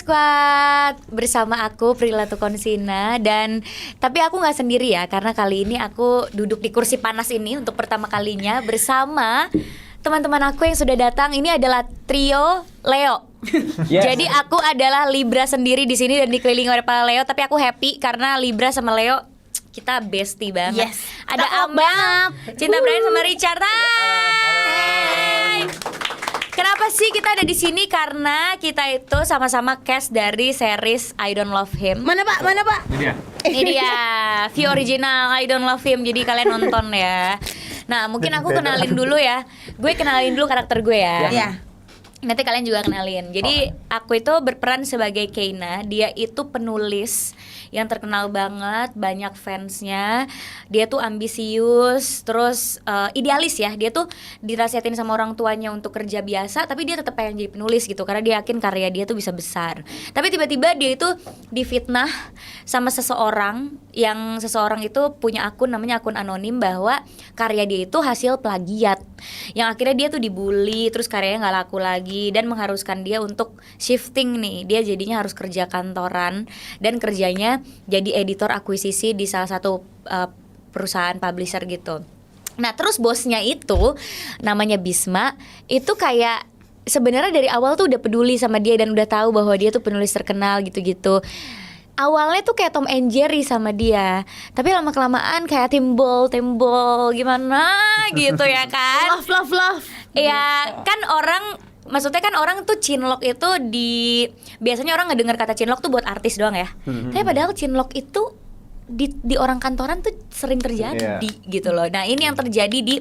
Squad, bersama aku Prila Tukonsina. Dan tapi aku nggak sendiri ya, karena kali ini aku duduk di kursi panas ini untuk pertama kalinya bersama teman-teman aku yang sudah datang. Ini adalah trio Leo. Yes. Jadi aku adalah Libra sendiri di sini dan dikelilingi oleh para Leo. Tapi aku happy karena Libra sama Leo kita bestie banget. Yes. Ada Amel, Cinta Brian sama Richard. Hai. Kenapa sih kita ada di sini? Karena kita itu sama-sama cast dari series I Don't Love Him. Mana Pak? Ini dia. Ini dia, view original I Don't Love Him. Jadi kalian nonton ya. Nah, mungkin aku kenalin dulu ya. Gue kenalin dulu karakter gue ya. Ya. Nanti kalian juga kenalin. Jadi aku itu berperan sebagai Keina. Dia itu penulis yang terkenal banget, banyak fansnya. Dia tuh ambisius, terus idealis ya. Dia tuh dinasihatin sama orang tuanya untuk kerja biasa, tapi dia tetap pengen jadi penulis gitu, karena dia yakin karya dia tuh bisa besar. Tapi tiba-tiba dia itu difitnah sama seseorang, yang seseorang itu punya akun, namanya akun anonim, bahwa karya dia itu hasil plagiat. Yang akhirnya dia tuh dibully, terus karyanya nggak laku lagi, dan mengharuskan dia untuk shifting nih. Dia jadinya harus kerja kantoran dan kerjanya jadi editor akuisisi di salah satu perusahaan publisher gitu. Nah, terus bosnya itu namanya Bisma, itu kayak sebenarnya dari awal tuh udah peduli sama dia dan udah tahu bahwa dia tuh penulis terkenal gitu-gitu. Awalnya tuh kayak Tom and Jerry sama dia, tapi lama-kelamaan kayak timbul gimana gitu ya kan. Love. Ya kan maksudnya kan orang tuh cinlok itu biasanya orang ngedengar kata cinlok tuh buat artis doang ya. Tapi padahal cinlok itu di orang kantoran tuh sering terjadi gitu loh. Nah, ini yang terjadi di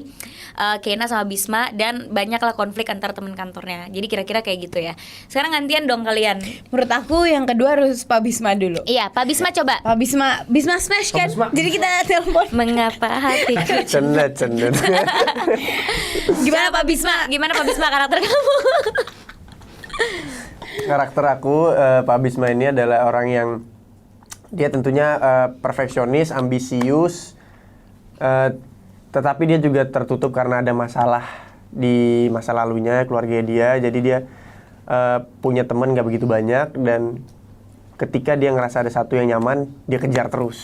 Keina sama Bisma, dan banyaklah konflik antar teman kantornya. Jadi kira-kira kayak gitu ya. Sekarang gantian dong kalian. Menurut aku yang kedua harus Pak Bisma dulu. Iya, Pak Bisma coba. Pak Bisma smash kan? Bisma. Jadi kita telepon. Mengapa hatiku Cendet. Gimana Pak Bisma? Gimana Pak Bisma karakter kamu? Karakter aku, Pak Bisma ini adalah orang yang dia tentunya perfeksionis, ambisius, tetapi dia juga tertutup karena ada masalah di masa lalunya, keluarga dia. Jadi dia punya teman gak begitu banyak, dan ketika dia ngerasa ada satu yang nyaman, dia kejar terus.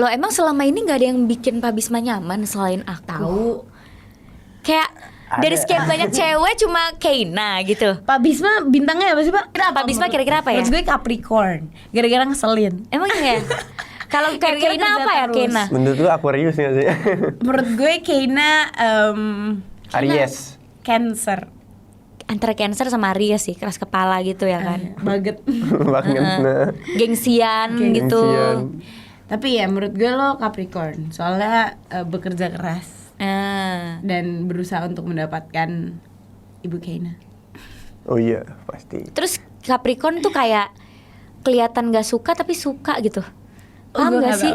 Loh, emang selama ini gak ada yang bikin Pak Bisma nyaman selain aku? Tahu. Kayak dari sekian banyak cewek cuma Keina gitu. Pak Bisma bintangnya apa sih Pak? Pak Bisma kira-kira apa ya? Menurut gue Capricorn. Gara-gara ngeselin. Emang iya? Kalau kayak Kira-kira Keina kerja apa ya terus. Keina? Menurut lu Aquarius gak sih? Menurut gue Keina Aries. Cancer. Antara Cancer sama Aries sih, keras kepala gitu ya kan. Banget. Banget. Nah. Gengsian gitu. Gengsian. Tapi ya menurut gue lo Capricorn. Soalnya bekerja keras dan berusaha untuk mendapatkan Ibu Keina. Oh iya, pasti. Terus Capricorn tuh kayak kelihatan gak suka tapi suka gitu. Paham gak sih?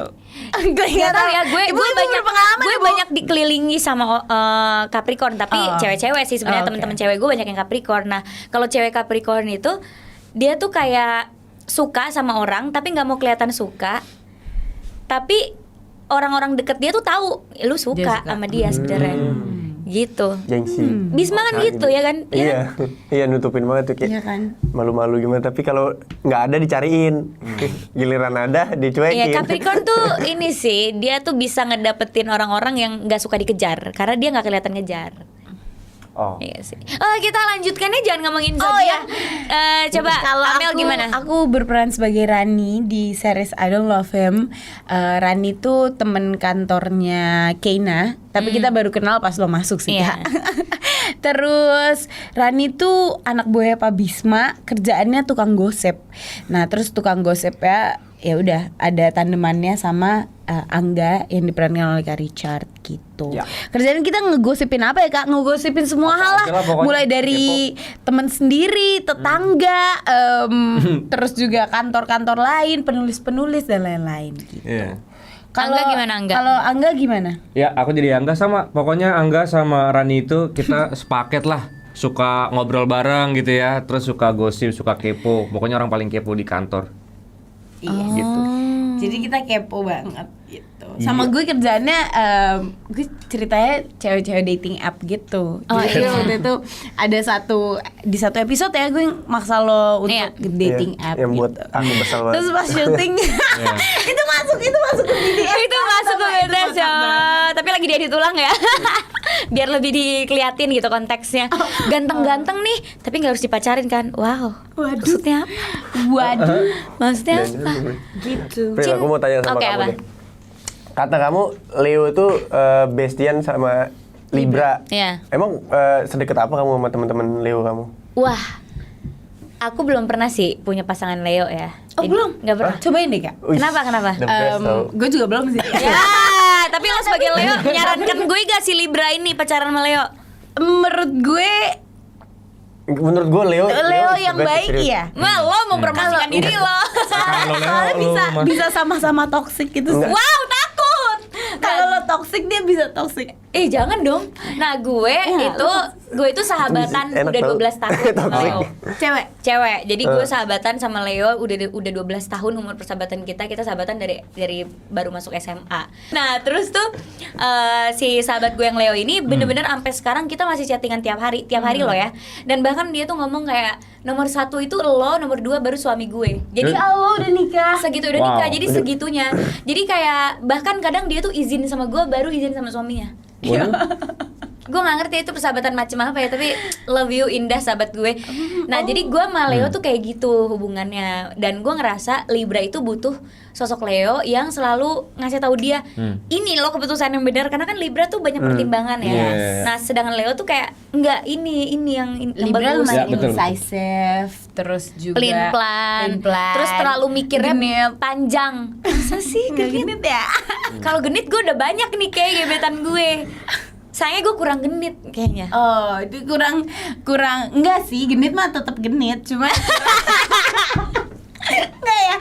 Gak tau ya, gue banyak dikelilingi sama Capricorn, tapi cewek-cewek sih sebenarnya. Teman-teman cewek gue banyak yang Capricorn. Nah, kalau cewek Capricorn itu dia tuh kayak suka sama orang tapi nggak mau kelihatan suka, tapi orang-orang deket dia tuh tahu lu suka sama dia sebenarnya. Gitu. Gengsi. Bisma kan gitu ya kan? Iya, nutupin banget tuh kayak Iya kan? malu-malu gimana. Tapi kalau nggak ada dicariin, giliran ada dicuekin. Iya, Capricorn tuh ini sih, dia tuh bisa ngedapetin orang-orang yang nggak suka dikejar karena dia nggak kelihatan ngejar. Oh. Iya sih. Kita lanjutkannya, jangan ngomongin zodiak. Coba Kalau Amel gimana? Aku berperan sebagai Rani di series I Don't Love Him. Rani tuh temen kantornya Keina, tapi kita baru kenal pas lo masuk sih. Iya. Kak. Terus Rani tuh anak buahnya Pak Bisma, kerjaannya tukang gosip. Nah, terus tukang gosip ya udah ada tandemannya sama Angga yang diperankan oleh Kak Richard gitu. Ya. Kerjaan kita ngegosipin apa ya Kak? Ngegosipin semua Apa hal lah. aja lah pokoknya. Mulai dari teman sendiri, tetangga, terus juga kantor-kantor lain, penulis-penulis dan lain-lain gitu. Iya. Angga gimana, Angga? Kalau Angga gimana? Ya, aku jadi Angga sama. Pokoknya Angga sama Rani itu kita sepaket lah. Suka ngobrol bareng gitu ya. Terus suka gosip, suka kepo. Pokoknya orang paling kepo di kantor. Iya. Gitu. Jadi kita kepo banget gitu. Sama gue kerjaannya gue ceritanya cewek-cewek dating app gitu. Oh, Jadi iya. waktu itu ada di satu episode ya gue maksa lo untuk Iya. dating Iya, app yang buat gitu. aku kesel banget. Terus pas syuting itu masuk ke BTS. Itu masuk ke BTS ya. Tapi lagi diedit ulang ya. Biar lebih dikeliatin gitu konteksnya. Ganteng-ganteng nih, tapi nggak harus dipacarin kan? Wow. Waduh. Maksudnya apa? Waduh, Maksudnya Dan- apa? gitu. Pril, aku mau tanya sama Oke, kamu apa? deh. Kata kamu Leo tuh bestian sama Libra. Iya. Emang sedekat apa kamu sama teman-teman Leo kamu? Wah. Aku belum pernah sih punya pasangan Leo ya. Oh, belum? Nggak pernah. Cobain deh, Kak. Wih, Kenapa? the best tau. Gue juga belum sih. Ya, tapi lo sebagai Leo menyarankan gue gak si Libra ini pacaran sama Leo? Menurut gue Menurut gue Leo yang the best, baik serius. ya. Nah, lo mau promosikan diri lo. Kalau Leo Soalnya lu bisa mah. bisa sama-sama toxic gitu. Enggak. Wow, takut. Kalau lo toxic dia bisa toxic. Jangan dong. Nah, gue itu sahabatan Enak udah tau. 12 tahun sama Toxic. Leo. Cewek. Cewek. Jadi gue sahabatan sama Leo udah 12 tahun umur persahabatan kita. Kita sahabatan dari baru masuk SMA. Nah, terus tuh si sahabat gue yang Leo ini bener-bener sampai sekarang kita masih chattingan tiap hari lo ya. Dan bahkan dia tuh ngomong kayak nomor 1 itu lo, nomor 2 baru suami gue. Jadi Allah udah nikah. segitu udah Wow. nikah, jadi segitunya. Jadi kayak bahkan kadang dia tuh izin sama gue baru izin sama suaminya. Waduh. Gue gak ngerti itu persahabatan macam apa ya, tapi love you indah sahabat gue. Nah jadi gue sama Leo tuh kayak gitu hubungannya. Dan gue ngerasa Libra itu butuh sosok Leo yang selalu ngasih tahu dia ini loh keputusan yang benar, karena kan Libra tuh banyak pertimbangan ya. Yes. Nah sedangkan Leo tuh kayak enggak, ini yang Libra bagus. Ya, lumayan betul. incisive, terus juga Pelin-pelan, terus terlalu mikirnya genit. panjang. Masa sih Nggak genit ya? Kalau genit gue udah banyak nih kayak gebetan gue. Sayangnya gue kurang genit kayaknya. Oh, itu kurang enggak sih, genit mah tetap genit, cuma enggak ya.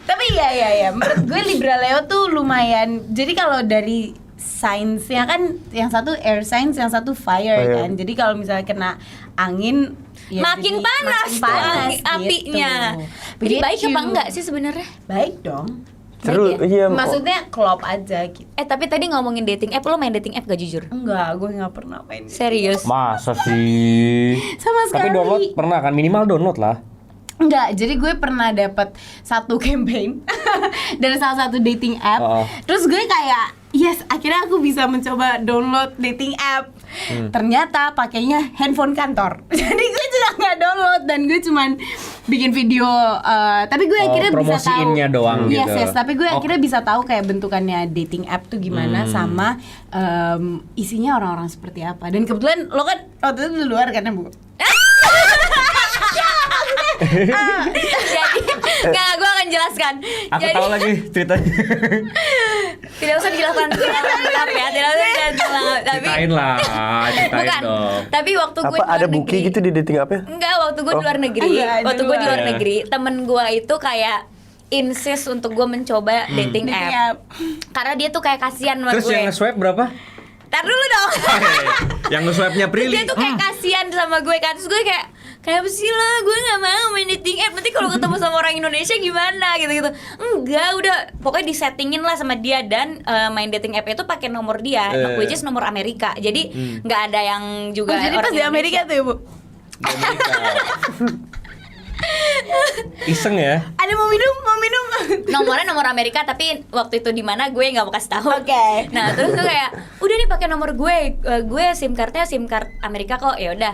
Tapi ya, menurut gue Libra Leo tuh lumayan. Jadi kalau dari signs-nya kan yang satu air signs, yang satu fire Fire. kan. Jadi kalau misalnya kena angin ya Makin jadi panas makin tuh panas apinya. gitu. Jadi baik Begitu. apa enggak sih sebenarnya? Baik dong. Seru, Baik iya. Maksudnya klop aja gitu. Tapi tadi ngomongin dating app, lo main dating app gak jujur? Enggak, gue nggak pernah main. Serius? Masa sih? Sama Tapi sekali. download pernah kan, minimal download lah. Enggak, jadi gue pernah dapat satu campaign dari salah satu dating app. Oh. Terus gue kayak, yes, akhirnya aku bisa mencoba download dating app. Ternyata pakainya handphone kantor. Jadi gue juga nggak download dan gue cuman bikin video. Tapi gue akhirnya bisa tahu. Promosiinnya doang Yes, gitu. yes. Tapi gue Oh. akhirnya bisa tahu kayak bentukannya dating app tuh gimana sama isinya orang-orang seperti apa. Dan kebetulan lo kan waktu itu di luar kan ya, Bu? Jadi, nggak, gue akan jelaskan. Aku Jadi, tahu lagi ceritanya. tidak usah dijelaskan lengkap ya, tidak usah dijelaskan lengkap. Tapi, Ceritain lah, ceritain bukan. dong. Tapi waktu gue Apa di luar ada bukti negeri- gitu di dating app-nya? Enggak, waktu gue di luar negeri. Enggak, di Waktu gue di luar luar. negeri, temen gue itu kayak insist untuk gue mencoba dating Dating app. app. Karena dia tuh kayak kasihan sama Terus gue. yang nge-swipe berapa? Tar dulu dong. Yang nge-swipe-nya Prilly. Dia tuh kayak kasihan sama gue kan. Terus gue kayak apa sih lah, gue gak mau main dating app. Nanti kalau ketemu sama orang Indonesia gimana gitu-gitu. Enggak, udah pokoknya disettingin lah sama dia. Dan main dating app itu pakai nomor dia, which is nomor Amerika. Jadi nggak ada yang juga Jadi orang pas di Amerika tuh ya, Bu? Iseng ya. Ada mau minum? nomornya nomor Amerika, tapi waktu itu di mana gue nggak mau kasih tahu. Oke. Nah terus tuh kayak udah nih pakai nomor gue, gue SIM cardnya SIM card Amerika kok, ya udah.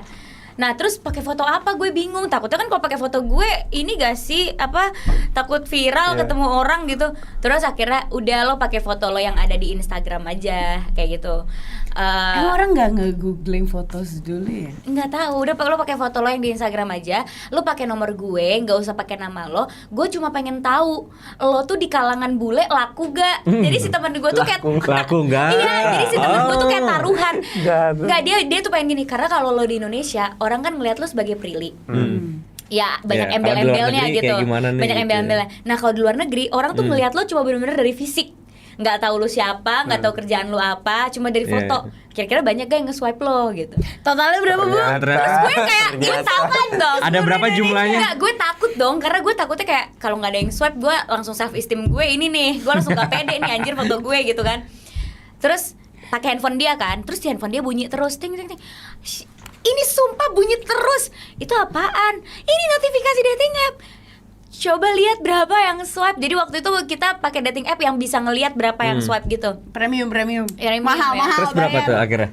Nah terus pakai foto apa, gue bingung. Takutnya kan kalau pakai foto gue ini gak sih apa, takut viral ketemu orang gitu. Terus akhirnya udah lo pakai foto lo yang ada di Instagram aja kayak gitu. Emang orang nggak nge-googling foto dulu ya? Nggak tahu, udah lo pakai foto lo yang di Instagram aja, lo pakai nomor gue, nggak usah pakai nama lo. Gue cuma pengen tahu lo tuh di kalangan bule laku gak. Jadi si teman gue tuh kayak Laku enggak? iya, jadi si temen gue tuh kayak taruhan. Gak. Nggak, dia tuh pengen gini, karena kalau lo di Indonesia orang kan ngeliat lo sebagai Prilly. Ya banyak Ya, kalau di luar embel-embelnya negeri gitu, kayak gimana nih, banyak gitu. embel-embelnya. Nah kalau di luar negeri orang tuh ngeliat lo cuma bener-bener dari fisik. nggak tahu lu siapa, nggak tahu kerjaan lu apa, cuma dari foto. Kira-kira banyak gak yang nge-swipe lo gitu. Totalnya berapa, Bu? Terus gue kayak gue tahu dong. Ada berapa jumlahnya? Enggak, gue takut dong karena gue takutnya kayak kalau nggak ada yang swipe gue langsung self esteem gue ini nih, gue langsung gak pede nih anjir foto gue gitu kan. Terus pakai handphone dia kan, terus di handphone dia bunyi terus ting ting ting. Ini sumpah bunyi terus. Itu apaan? Ini notifikasi dating app. Coba lihat berapa yang swipe. Jadi waktu itu kita pakai dating app yang bisa ngelihat berapa yang swipe gitu. Premium. Ya, Mahal. Terus berapa tuh akhirnya?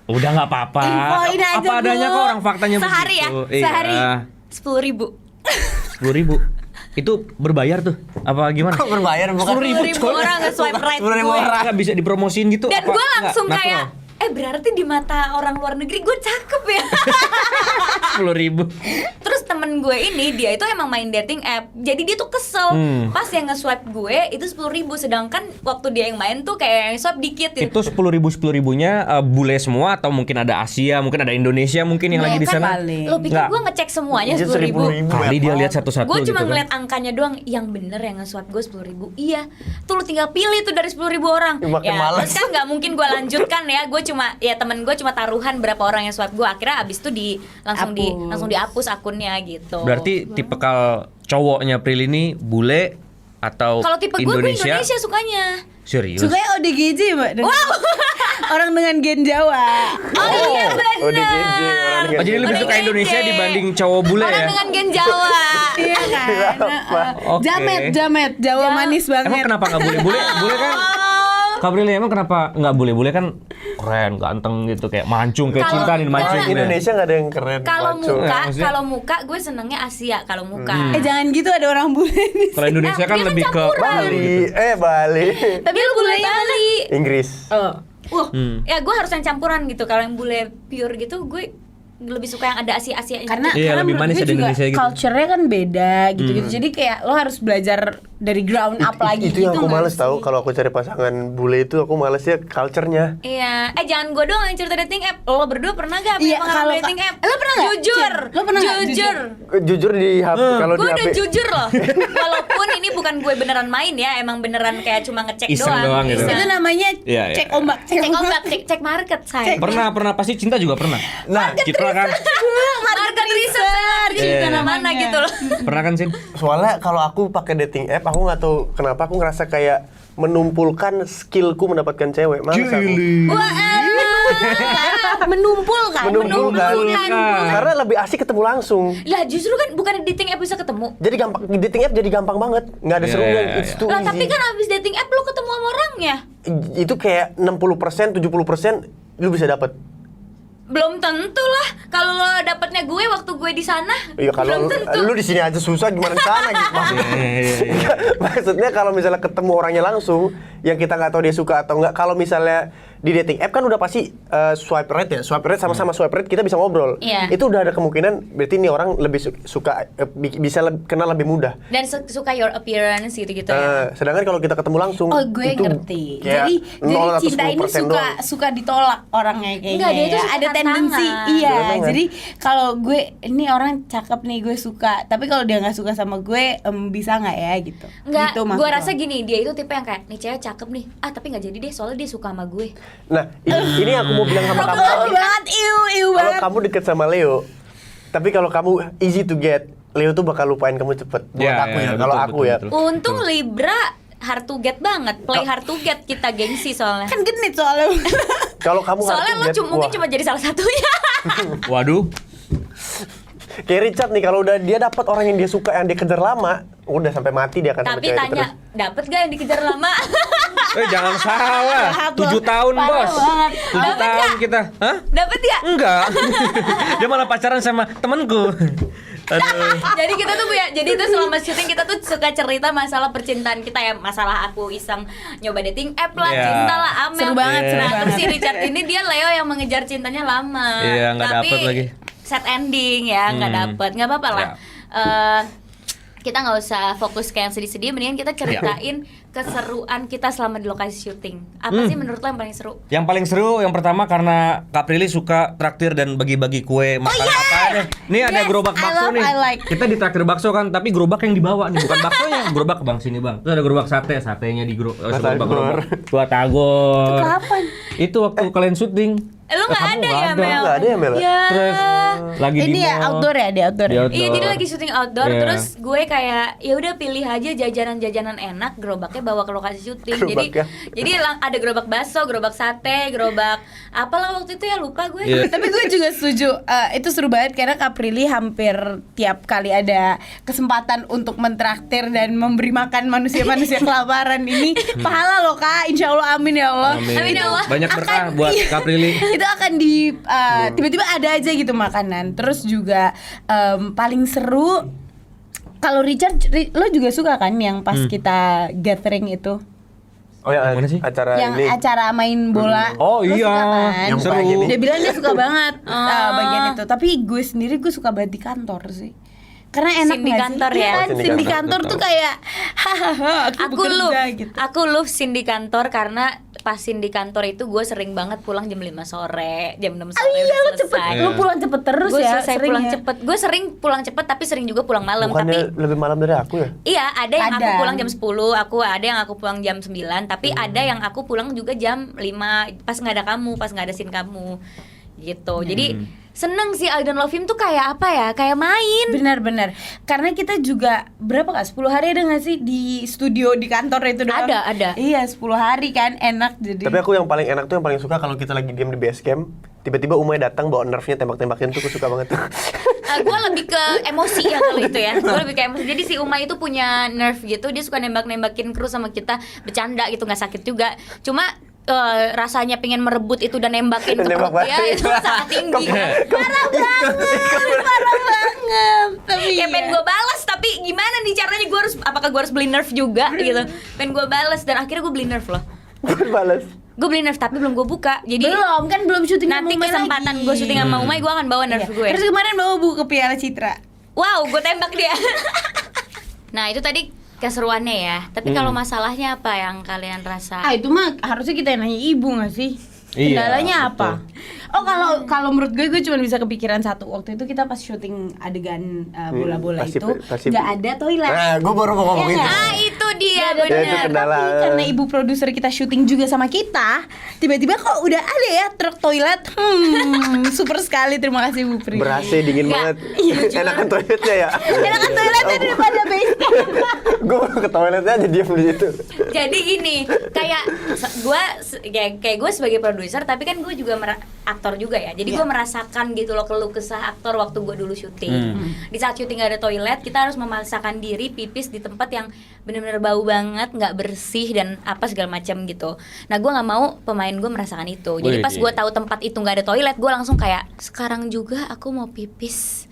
Udah nggak apa-apa. Infoin aja, Apa adanya Bu. kok orang faktanya Sehari ya, begitu. sehari Iya. 10.000. 10.000. Itu berbayar tuh? Apa gimana? Kok berbayar bukan? 10.000 orang nge-swipe right 10.000 gue. orang. Nggak bisa dipromosiin gitu? Dan apa gue langsung nggak kayak natural? berarti di mata orang luar negeri gue cakep ya. 10.000. Terus temen gue ini dia itu emang main dating app. Jadi dia tuh kesel pas yang nge-swipe gue itu 10.000, sedangkan waktu dia yang main tuh kayak yang swipe dikit gitu. Itu 10.000-nya bule semua atau mungkin ada Asia, mungkin ada Indonesia mungkin yang lagi di sana? paling. Lo pikir Nggak. gue ngecek semuanya Itu 10.000? Kali dia lihat satu-satu Gue gitu cuma kan. ngeliat angkanya doang. Yang bener yang nge-swipe gue 10.000. Iya. Tuh lu tinggal pilih tuh dari 10.000 orang. Ya, makin males. Terus kan nggak mungkin gue lanjutkan ya. Gue cuma ya temen gue cuma taruhan berapa orang yang swipe gue. Akhirnya abis itu langsung dihapus akunnya gitu. Berarti tipikal cowoknya Prilly ini bule atau kalau tipe gue Indonesia? Indonesia sukanya. Serius? Sukanya ODGJ, Mbak. Orang dengan gen Jawa. Oh iya benar. ODGJ, orang dengan Oh, jadi lebih Orang suka gede. Indonesia dibanding cowok bule Orang ya? dengan gen Jawa. Iya kan? Kenapa? Oke. Jamet, Jawa manis banget. Emang kenapa nggak bule? Bule kan? Kak Prilly emang kenapa nggak bule kan keren, ganteng gitu kayak mancung kayak Kalau- cinta nih mancung kalau gitu. Indonesia nggak ada yang keren. Kalau maco. maksudnya- kalau muka gue senengnya Asia kalau muka. Jangan gitu, ada orang bule di Kalau Indonesia kan Dia kan lebih ke campuran. Bali, Bali. Tapi lu bule Bali. Inggris. Ya gue harus yang campuran gitu. Kalau yang bule pure gitu gue lebih suka yang ada Asia-Asia. karena Iya, karena lebih menurut manis gue ada juga Indonesia gitu. culture-nya kan beda gitu-gitu. Jadi kayak lo harus belajar dari ground up lagi Itu yang gitu aku nggak males sih? tahu kalau aku cari pasangan bule itu aku malesnya culture-nya. Iya, jangan gue doang yang cerita dating app. Lo berdua pernah gak punya Iya, pengalaman kalau dating app? lo pernah nggak? Jujur. Cin, lo pernah nggak? Jujur. Jujur di HP kalau di Gue HP. udah jujur loh. Walaupun ini bukan gue beneran main ya, emang beneran kayak cuma ngecek Iseng doang. doang gitu. Itu namanya Iya, iya. cek ombak. Cek ombak, cek market saya. Pernah pasti Cinta juga pernah. Nah, Citra kan Market research Iya. mana gitu loh. pernah kan Sin? soalnya kalau aku pakai dating app, aku nggak tahu kenapa aku ngerasa kayak menumpulkan skillku mendapatkan cewek. Males aku. Menumpulkan. Menumpulkan. Karena lebih asik ketemu langsung. Lah justru kan bukan di dating app bisa ketemu. Jadi gampang, di dating app jadi gampang banget. Nggak ada Iya, serunya, iya, it's iya. too Lah easy. tapi kan abis dating app lo ketemu sama orangnya. Itu kayak 60%, 70% lu bisa dapat. Belum tentu lah. Kalau lo dapetnya gue waktu gue di sana. Iya kalau belum tentu. lu di sini aja susah gimana di sana gitu. Maksudnya, Iya. maksudnya kalau misalnya ketemu orangnya langsung yang kita nggak tahu dia suka atau nggak, kalau misalnya di dating app kan udah pasti swipe right ya, swipe right sama-sama swipe right kita bisa ngobrol. Iya. Itu udah ada kemungkinan berarti ini orang lebih suka bisa kenal lebih mudah. Dan suka your appearance gitu-gitu ya. Sedangkan kalau kita ketemu langsung, Oh, gue itu ngerti. kayak Jadi 0 atau cinta ini 10% doang. suka ditolak orangnya kayaknya. Enggak, dia itu ya. suka Ada tendensi. tantangan. Iya, Tantangan. jadi kalau gue ini orang cakep nih gue suka, tapi kalau dia nggak suka sama gue bisa nggak ya gitu. Enggak, Gitu gue maksud rasa lo. gini, dia itu tipe yang kayak, nih cewek cakep nih, tapi nggak jadi deh, soalnya dia suka sama gue. Nah, ini aku mau bilang sama kamu. Laki banget, iu Kalau banget. kamu deket sama Leo, tapi kalau kamu easy to get, Leo tuh bakal lupain kamu cepet. Buat Ya, aku ya, ya, kalau betul, aku betul, ya. betul. Untung Libra hard to get banget, play hard to get kita gengsi soalnya. Kan genit soalnya. Kalau kamu Soalnya lo hard to get, mungkin wah. cuma jadi salah satunya. Waduh. Kayak Richard nih, kalau udah dia dapat orang yang dia suka, yang dia kejar lama, udah sampai mati dia akan sama Tapi cewek itu tanya, terus. dapet gak yang dikejar lama? Jangan salah. Jahat 7 lo. tahun Parah bos. banget. 7 tahun kita. Hah? Dapet ya? Enggak. Dia malah pacaran sama temanku. Aduh. Jadi kita tuh jadi itu selama syuting kita tuh suka cerita masalah percintaan kita ya, masalah aku iseng nyoba dating app lah, Iya. cinta lah, Amel. Seru banget, seru Nah, terus si banget. Richard ini dia Leo yang mengejar cintanya lama. Iya, nggak Tapi dapet lagi. sad ending ya, nggak dapet, nggak apa-apa lah. Ya. kita nggak usah fokus ke yang sedih-sedih, mendingan kita Iya. ceritain keseruan kita selama di lokasi syuting. Apa sih menurut lo yang paling seru? Yang paling seru yang pertama karena Kak Prilly suka traktir dan bagi-bagi kue makan apa deh. Nih ada Yes, gerobak I bakso love, nih. I like. Kita ditraktir bakso kan, tapi gerobak yang dibawa nih bukan baksonya. Gerobak Bang sini Bang. Terus ada gerobak sate, satenya di gerobak. Batagor. Kapan? Itu waktu kalian syuting. Lu nggak Kamu ada nggak ya ada. Mel? Nggak ada ya, Mel? Ya. Terus lagi di Ini ya mall. outdoor ya, di outdoor. Di outdoor. Iya, jadi lagi syuting outdoor, Iya. terus gue kayak ya udah pilih aja jajanan-jajanan enak, gerobaknya bawa ke lokasi syuting. Gerobaknya. Jadi ada gerobak bakso, gerobak sate, gerobak apalah waktu itu ya lupa gue. Iya. Tapi gue juga setuju, itu seru banget karena Kak Prilly hampir tiap kali ada kesempatan untuk mentraktir dan memberi makan manusia-manusia kelaparan ini pahala loh Kak, insya Allah amin ya Allah. Amin ya Allah. Banyak berkah buat Kak Prilly. Itu akan tiba-tiba ada aja gitu makanan. Terus juga paling seru kalau Richard, lo juga suka kan yang pas kita gathering itu, Oh ya, Yang mana sih? acara yang ini. acara main bola. Oh, Lo iya. suka kan? Yang seru. pagi nih. Dia bilang dia suka banget bagian itu. Tapi gue sendiri gue suka banget di kantor sih. Karena enak Scene di nggak kantor sih? ya? Iya kan, Scene di scene di kantor. kantor tuh kayak hahaha Aku love scene di kantor karena pas scene di kantor itu gue sering banget pulang jam 5 sore, jam 6 sore Iya udah lo cepet, selesai. lo pulang cepet terus Gue ya. selesai sering pulang ya. cepet. Gue sering pulang cepet tapi sering juga pulang malam. Bukannya Tapi lebih malam dari aku ya? iya, ada yang aku Kadang. pulang jam 10, ada yang aku pulang jam 9, tapi ada yang aku pulang juga jam 5 pas nggak ada kamu, pas nggak ada scene kamu. Gitu. Jadi seneng sih I Don't Love Him tuh kayak apa ya? Kayak main. Benar-benar. Karena kita juga berapa kak? 10 hari ada nggak sih di studio di kantor itu doang? Ada. Iya 10 hari kan enak jadi. Tapi aku yang paling enak tuh yang paling suka kalau kita lagi diam di base camp, tiba-tiba Umay datang bawa nerfnya tembak-tembakin tuh, aku suka banget tuh. Gue lebih ke emosi ya kalau itu ya. Gue lebih ke emosi. Jadi si Uma itu punya nerve gitu, dia suka nembak-nembakin kru sama kita, bercanda gitu, nggak sakit juga. Cuma rasanya pengen merebut itu dan nembakin ke Nembak perut dia balik. itu sangat tinggi. parah banget. Tapi Kayak iya. pengen gue balas, tapi gimana nih caranya, apakah gue harus beli nerf juga gitu. Pengen gue balas dan akhirnya gue beli nerf loh. Gue balas. Gue beli nerf tapi belum gue buka. Jadi belum syuting nanti sama Umay kesempatan lagi. gue syuting sama Umay, gue akan bawa nerf Iya. gue. Terus kemarin bawa buku ke Piala Citra. Wow, gue tembak dia. Nah itu tadi keseruannya ya. Tapi kalau masalahnya apa yang kalian rasa? Itu mah harusnya kita yang nanya ibu nggak sih? Iya, Kendalanya apa? betul. Oh kalau menurut gue cuma bisa kepikiran satu. Waktu itu kita pas syuting adegan bola-bola kasih- itu kasih- nggak ada toilet. Nah, gue baru mau ngomong Iya itu. nggak? Ah itu dia Nggak ada Ya, itu benar. kendala. Tapi karena ibu produser kita syuting juga sama kita, tiba-tiba kok udah ada ya truk toilet. Super sekali, terima kasih Bu Pri. Berasa dingin Nggak, banget. Enakan toiletnya ya. Enakan toiletnya daripada base camp. Gue baru ke toiletnya aja diam di situ. Jadi gini, kayak kayak gue sebagai produser, tapi kan gue juga aktor juga ya. Jadi gue merasakan gitu loh keluh kesah aktor waktu gue dulu syuting. Di saat syuting gak ada toilet, kita harus memaksakan diri pipis di tempat yang benar-benar bau banget, nggak bersih dan apa segala macam gitu. Nah gue nggak mau pemain gue merasakan itu. Jadi Wih, pas gue tahu tempat itu nggak ada toilet, gue langsung kayak sekarang juga aku mau pipis,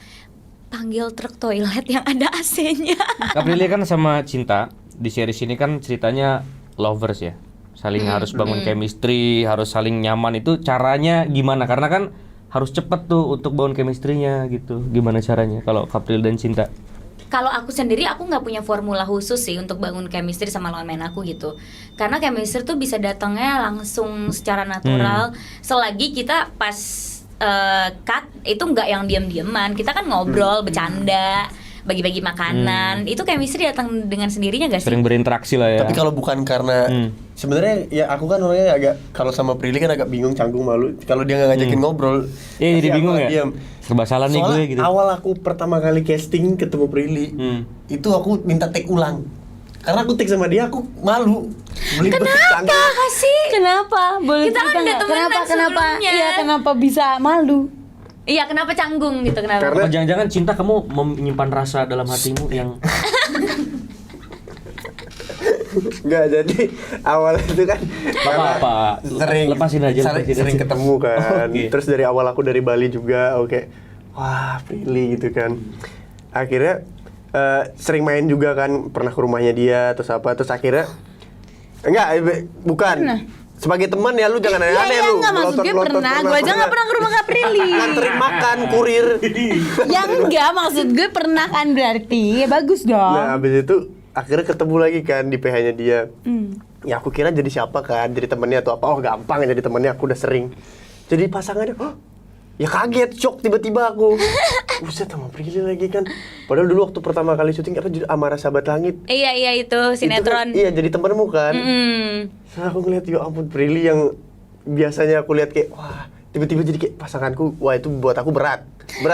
panggil truk toilet yang ada AC-nya. Kak Prilly kan sama Cinta di series ini kan ceritanya lovers ya, saling harus bangun chemistry, harus saling nyaman. Itu caranya gimana? Karena kan harus cepet tuh untuk bangun chemistry-nya gitu. Gimana caranya kalau Kak Prilly dan Cinta? Kalau aku sendiri, aku nggak punya formula khusus sih untuk bangun chemistry sama lawan main aku gitu. Karena chemistry tuh bisa datangnya langsung secara natural. Selagi kita pas cut itu nggak yang diam-diaman, kita kan ngobrol, bercanda, bagi-bagi makanan. Itu chemistry datang dengan sendirinya gak sih? Sering berinteraksi lah ya. Tapi kalau bukan karena sebenarnya ya aku kan orangnya agak, kalau sama Prilly kan agak bingung, canggung, malu. Kalau dia nggak ngajakin ngobrol, Iya, jadi pasti aku bingung ya? diam. Serba salah nih Soalnya gue gitu. awal aku pertama kali casting ketemu Prilly, itu aku minta take ulang. Karena aku take sama dia, aku malu. Kenapa sih? Kenapa? Boleh Kita kan cerita udah nggak? temenan Kenapa? sebelumnya. Iya, kenapa bisa malu? Iya, kenapa canggung gitu, kenapa? Karena- Apa jangan-jangan Cinta kamu menyimpan rasa dalam hatimu yang Enggak, jadi awal itu kan Apa-apa. sering Lepasin aja, lepasin sering aja. ketemu kan. Oke. Terus dari awal aku dari Bali juga, oke. Wah, Prilly gitu kan. Akhirnya sering main juga kan, pernah ke rumahnya dia terus apa, terus akhirnya bukan. Pernah? sebagai teman ya lu jangan Iya, aneh-aneh iya, lu. enggak, maksud gue pernah. Gue aja nggak pernah ke rumah Kak Prilly. Nganterin makan kurir. Ya enggak, maksud gue pernah kan berarti. Ya bagus dong. Nah abis itu akhirnya ketemu lagi kan di PH-nya dia. Ya aku kira jadi siapa kan, jadi temennya atau apa. Oh gampang ya jadi temennya, aku udah sering. Jadi pasangannya, ya kaget, shock tiba-tiba aku. Buset sama Prilly lagi kan. Padahal dulu waktu pertama kali syuting apa Amarah Sahabat Langit. Iya itu Itu kan, sinetron. iya jadi temenmu kan. Terus aku ngeliat ya ampun Prilly yang biasanya aku lihat kayak wah tiba-tiba jadi kayak pasanganku. Wah itu buat aku berat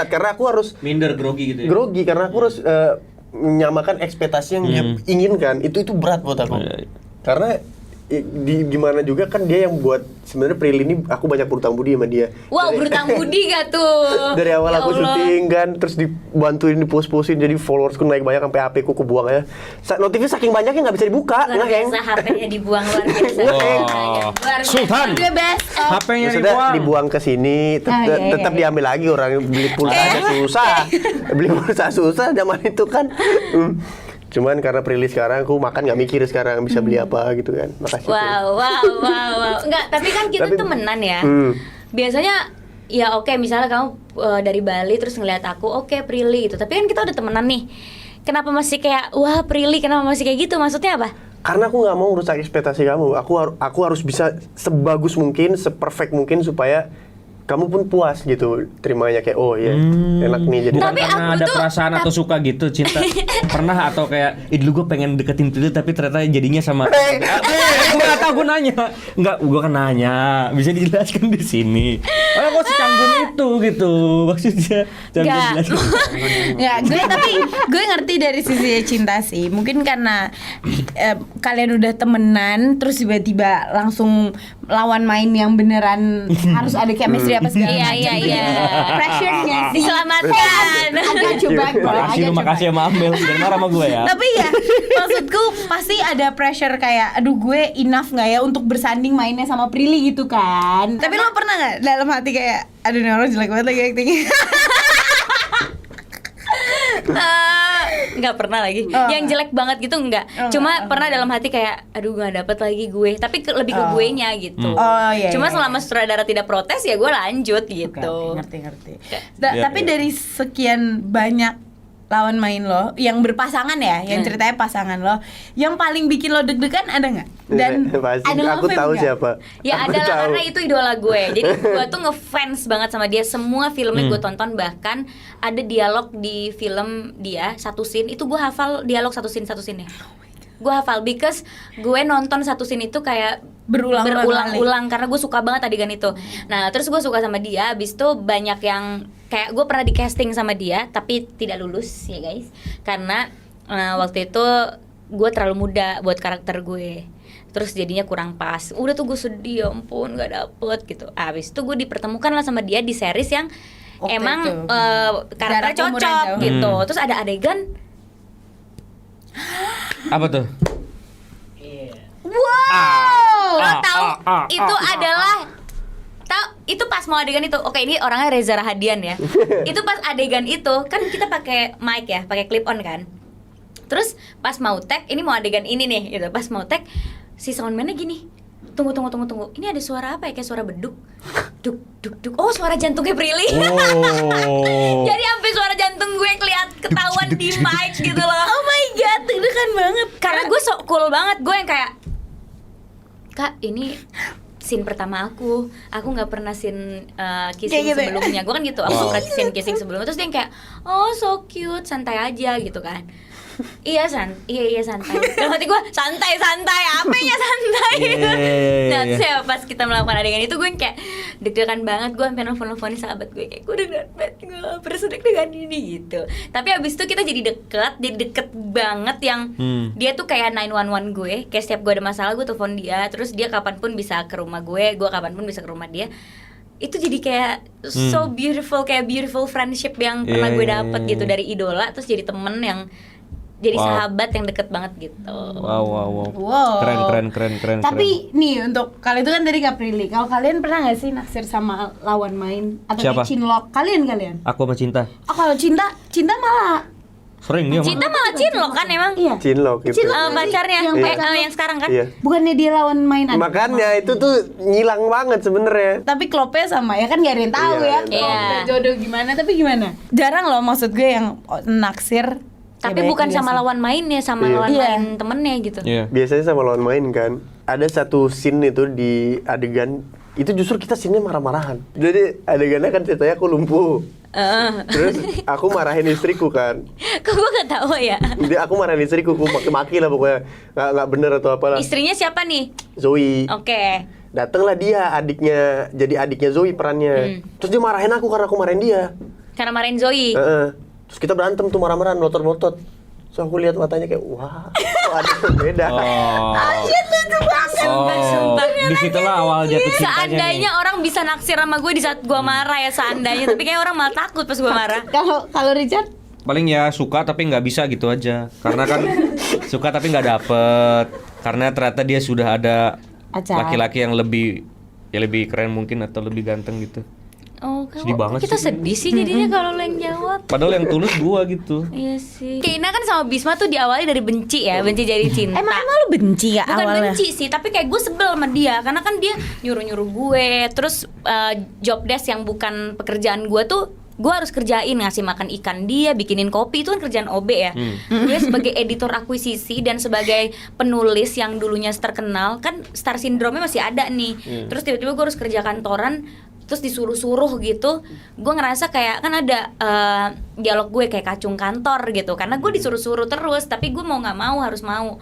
karena aku harus Minder, grogi gitu ya. grogi karena aku harus menyamakan ekspektasi yang dia inginkan. Itu berat buat aku. Karena gimana juga kan dia yang buat sebenarnya Prilly ini aku banyak berutang budi sama dia. Wow, berutang budi gak tuh? Dari awal Ya aku Allah. syuting kan, terus dibantuin dipost-postin, jadi followersku naik banyak sampai HP ku kebuang ya. Notifnya saking banyaknya nggak bisa dibuka, Luar ngeheng. biasa, HP-nya dibuang luar biasa. Wah, Luar biasa. Sultan. Gue best. HP-nya Maksudnya dibuang. dibuang ke sini, iya, tetap iya. diambil lagi orang beli pulsa aja susah. Beli pulsa susah zaman itu kan. Cuman karena Prilly sekarang aku makan nggak mikir sekarang bisa beli apa gitu kan. Makasih. Prilly. Wow. Enggak, tapi kan kita Tapi- temenan ya. Biasanya ya oke, misalnya kamu dari Bali terus ngeliat aku, oke Prilly gitu. Tapi kan kita udah temenan nih. Kenapa masih kayak wah Prilly, kenapa masih kayak gitu? Maksudnya apa? Karena aku nggak mau merusak ekspektasi kamu. Aku harus bisa sebagus mungkin, seperfect mungkin supaya kamu pun puas gitu terimanya kayak oh ya enak nih jadi. Bukan Tapi karena aku ada tuh- perasaan atau suka gitu cinta. Pernah atau kayak dulu gue pengen deketin Prilly tapi ternyata jadinya sama gue gak tau, gue nanya. Enggak, gue kan nanya. Bisa dijelaskan di sini. Oh, kok secanggung itu gitu. Maksudnya jangan Nggak. dijelaskan. Nggak, tapi gue ngerti dari sisi cinta sih. Mungkin karena kalian udah temenan, terus tiba-tiba langsung lawan main yang beneran harus ada chemistry apa segala Iya. Pressure-nya sih. Diselamatkan. Agak coba Makasih lu, makasih sama Amel. Jangan marah sama gue ya. Tapi ya maksudku pasti ada pressure kayak aduh gue enough nggak ya untuk bersanding mainnya sama Prilly gitu kan. Tapi lo pernah nggak dalam hati kayak aduh ini orang jelek banget lagi actingnya. Nggak pernah lagi. Oh. Yang jelek banget gitu enggak. Oh, Cuma nggak. pernah dalam hati kayak aduh nggak dapet lagi gue. Tapi lebih ke gue nya gitu. Oh, iya, Cuma iya, selama sutradara tidak protes ya gue lanjut gitu. Ngerti. Iya, Tapi iya. dari sekian banyak lawan main lo yang berpasangan ya, yang ceritanya pasangan lo, yang paling bikin lo deg-degan ada nggak? Dan Pasti. ada Aku love-nya tahu nggak? siapa. Ya Aku adalah tahu. karena itu idola gue. Jadi gue tuh ngefans banget sama dia. Semua filmnya gue tonton, bahkan ada dialog di film dia satu scene itu gue hafal dialog satu scene ya. Gue hafal because gue nonton satu scene itu kayak berulang-ulang karena gue suka banget adegan itu. Nah terus gue suka sama dia. Abis itu banyak yang kayak gue pernah di casting sama dia tapi tidak lulus ya guys. Karena waktu itu gue terlalu muda buat karakter gue. Terus jadinya kurang pas. Udah tuh gue sedih, ya ampun gak dapet gitu. Abis itu gue dipertemukan lah sama dia di series yang Waktu emang itu. karakter Jarak umur yang cocok jauh. gitu. Terus ada adegan, Apa tuh? Wow. lo tahu itu adalah itu pas mau adegan itu. Oke, ini orangnya Reza Rahadian ya. Itu pas adegan itu kan kita pakai mic ya, pakai clip on kan. Terus pas mau tag, ini mau adegan ini nih gitu. Pas mau tag si soundman-nya gini. Tunggu. Ini ada suara apa ya? Kayak suara beduk. Duk. Oh, suara jantungnya Prilly. Oh. Jadi sampai suara jantung gue ketahuan di mic gitu loh. Oh my god, deg-degan banget. Karena gue so cool banget. Gue yang kayak Kak, ini scene pertama aku nggak pernah scene kissing Kayak gitu ya? sebelumnya. Gue kan gitu, aku nggak pernah scene kissing sebelumnya. Terus dia yang kayak, oh so cute, santai aja gitu kan. Iya santai. Dalam hati gue santai, apanya santai. Iya. Nah terus ya pas kita melakukan adegan itu gue yang kayak deg-degan banget. Gue sampai nelfon-nelfonin sahabat gue kayak gue deg-degan banget, gue gak pernah sedeg-degan ini gitu. Tapi abis itu kita jadi deket banget yang dia tuh kayak 911 gue. Kayak setiap gue ada masalah gue telepon dia. Terus dia kapanpun bisa ke rumah gue kapanpun bisa ke rumah dia. Itu jadi kayak so beautiful, kayak beautiful friendship yang pernah gue dapet gitu dari idola. Terus jadi temen yang jadi Wow. sahabat yang deket banget gitu. Wow. Wow. Keren. Tapi nih untuk kalian itu kan tadi Kak Prilly. Kalau kalian pernah nggak sih naksir sama lawan main atau Siapa? kayak cinlok? Kalian? Aku sama Cinta. Oh kalau cinta malah Sering dia Cinta malah cinlok kan emang. Iya. Cinlok gitu. Pacarnya Yang yang sekarang kan. Iya. Bukannya dia lawan main adik? Makanya itu tuh ngilang banget sebenarnya. Tapi klopnya sama ya kan, gak ada yang tahu Iya, ya iya. klop Iya. dan jodoh gimana. Tapi gimana? Jarang loh maksud gue yang naksir. Tapi ya, bukan iya sama sih. lawan mainnya, sama Iya. lawan Iya. main temennya gitu. Iya. Biasanya sama lawan main kan. Ada satu scene itu di adegan itu justru kita scene-nya marah-marahan. Jadi adegannya kan ceritanya aku lumpuh. Terus aku marahin istriku kan. Kok gue gak tahu ya. Jadi aku marahin istriku, aku maki-maki lah pokoknya. Nggak bener atau apalah. Istrinya siapa nih? Zoe. Oke. Datanglah dia adiknya, jadi adiknya Zoe perannya. Terus dia marahin aku karena aku marahin dia. Karena marahin Zoe. Heeh. Terus kita berantem tuh marah-marahan, melotot-melotot. So aku lihat matanya kayak wah, kok ada yang beda. Oh. Disitulah awal jatuh cintanya Seandainya nih. orang bisa naksir sama gue di saat gue marah ya, seandainya. Tapi kayak orang malah takut pas gue marah. Kalau Richard Paling ya suka tapi nggak bisa gitu aja. Karena kan suka tapi nggak dapet. Karena ternyata dia sudah ada Acar. laki-laki yang lebih keren mungkin atau lebih ganteng gitu. Oh, Sedih banget kita sih. sedih sih jadinya kalau lo yang jawab. Padahal yang tulus gua gitu. Iya sih. Keina kan sama Bisma tuh diawali dari benci ya, benci jadi cinta. emang lu benci ya Bukan awalnya? benci sih, tapi kayak gue sebel sama dia karena kan dia nyuruh-nyuruh gue, terus job desk yang bukan pekerjaan gue tuh gue harus kerjain, ngasih makan ikan dia, bikinin kopi, itu kan kerjaan OB ya. Gue sebagai editor akuisisi dan sebagai penulis yang dulunya terkenal, kan star syndrome-nya masih ada nih. Terus tiba-tiba gue harus kerja kantoran, terus disuruh-suruh gitu. Gue ngerasa kayak kan ada dialog gue kayak kacung kantor gitu, karena gue disuruh-suruh terus, tapi gue mau nggak mau harus mau.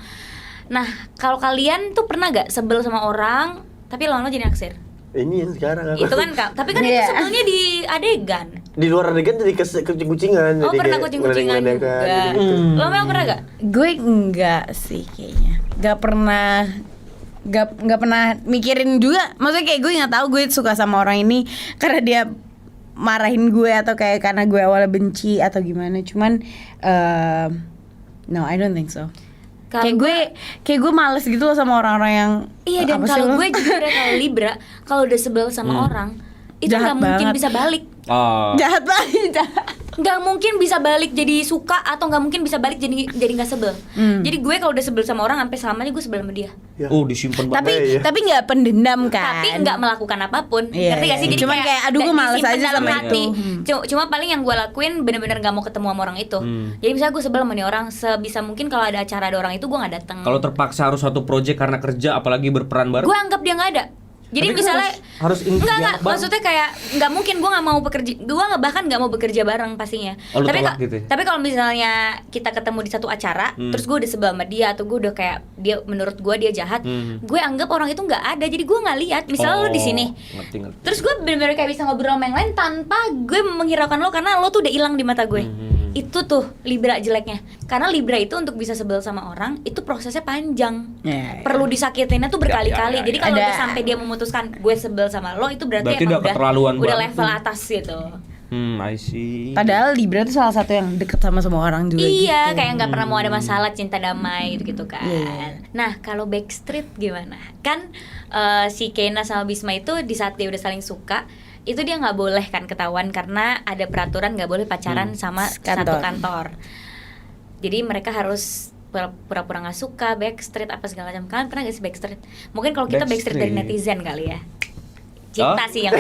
Nah, kalau kalian tuh pernah gak sebel sama orang tapi lama-lama jadi naksir? Ini yang sekarang aku. Itu kan tapi kan itu Iya. sebelnya di adegan. Di luar adegan jadi kucing-kucingan. Oh, jadi pernah kayak kucing-kucingan ngeledek-ngeledekan, juga. jadi gitu. Lo memang pernah gak? Gue enggak sih kayaknya. Gak pernah mikirin juga. Maksudnya kayak gue nggak tahu gue suka sama orang ini karena dia marahin gue atau kayak karena gue awalnya benci atau gimana. Cuman no, I don't think so. Kalau Kayak gue males gitu loh sama orang-orang yang iya, dan apa sih kalau lo? gue jujur ya, kalau Libra, kalau udah sebel sama orang, itu Jahat nggak mungkin banget. bisa balik. Oh. jahat banget. Nggak mungkin bisa balik jadi suka, atau nggak mungkin bisa balik jadi nggak sebel. Jadi gue kalau udah sebel sama orang sampai selamanya gue sebel sama dia. Ya. Oh, disimpan banget. tapi Iya. tapi nggak pendendam kan. Tapi nggak melakukan apapun. Iya, Ngerti gak sih? iya. Jadi Cuman kayak, aduh, gue males disimpan aja dalam sama hati. itu. Cuma paling yang gue lakuin bener-bener nggak mau ketemu sama orang itu. Jadi misalnya gue sebel sama nih orang, sebisa mungkin kalau ada acara ada orang itu gue nggak datang. Kalau terpaksa harus satu project karena kerja apalagi berperan bareng. Gue anggap dia nggak ada. Jadi Tapi kan misalnya harus enggak dianggap bareng. maksudnya kayak nggak mungkin gue nggak mau bekerja, gue bahkan nggak mau bekerja bareng pastinya. Oh, lu tapi tolak gitu ya? tapi kalau misalnya kita ketemu di satu acara, terus gue udah sebel sama dia atau gue udah kayak dia menurut gue dia jahat, gue anggap orang itu nggak ada, jadi gue nggak lihat. Misalnya lo di sini, Ngerti. terus gue bener-bener kayak bisa ngobrol sama yang lain tanpa gue menghiraukan lo karena lo tuh udah hilang di mata gue. Itu tuh Libra jeleknya. Karena Libra itu untuk bisa sebel sama orang itu prosesnya panjang. Ya, ya. Perlu disakitinnya tuh berkali-kali. Ya. Jadi kalau Ada. udah sampai dia memutuskan gue sebel sama lo, itu berarti Berarti emang udah keterlaluan udah banget level tuh. atas gitu. I see. Padahal Libra tuh salah satu yang deket sama semua orang juga Iya, gitu. kayak nggak pernah mau ada masalah, cinta damai gitu kan. Iya. Nah, kalau Backstreet gimana? Kan si Keina sama Bisma itu di saat dia udah saling suka, itu dia nggak boleh kan ketahuan karena ada peraturan nggak boleh pacaran sama satu kantor. Jadi mereka harus pura-pura nggak suka Backstreet apa segala macam. Kalian pernah nggak sih Backstreet? Mungkin kalau kita Backstreet dari Backstreet. netizen kali ya. Cinta Oh? sih yang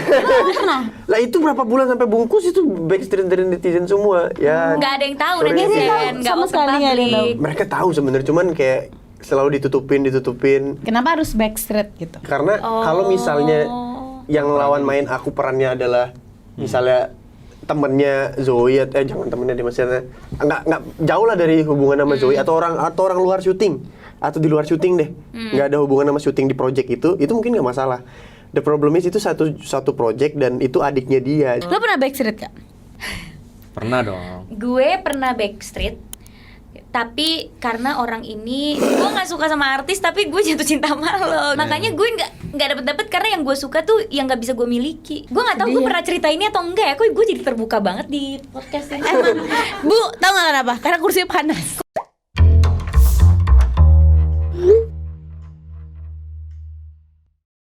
Lah itu berapa bulan sampai bungkus itu Backstreet dari netizen semua. Ya. nggak ada yang tahu Sorry. netizen, nggak Sama open sekali nggak ada yang public. Mereka tahu sebenarnya cuman kayak selalu ditutupin. Kenapa harus Backstreet gitu? Karena kalau misalnya yang lawan main aku perannya adalah misalnya temennya Zoe jangan temennya dia maksudnya nggak jauh lah dari hubungan sama Zoe atau orang luar syuting atau di luar syuting deh nggak ada hubungan sama syuting di project itu mungkin nggak masalah. The problem is itu satu project dan itu adiknya dia. Lo pernah Backstreet Kak? Pernah dong. Gue pernah Backstreet, tapi karena orang ini gue nggak suka sama artis, tapi gue jatuh cinta sama lo. Makanya gue nggak dapet karena yang gue suka tuh yang nggak bisa gue miliki. Gue nggak tahu gue pernah cerita ini atau enggak ya. Kok gue jadi terbuka banget di podcast ini. Bu, tau gak kenapa? Karena kursinya panas.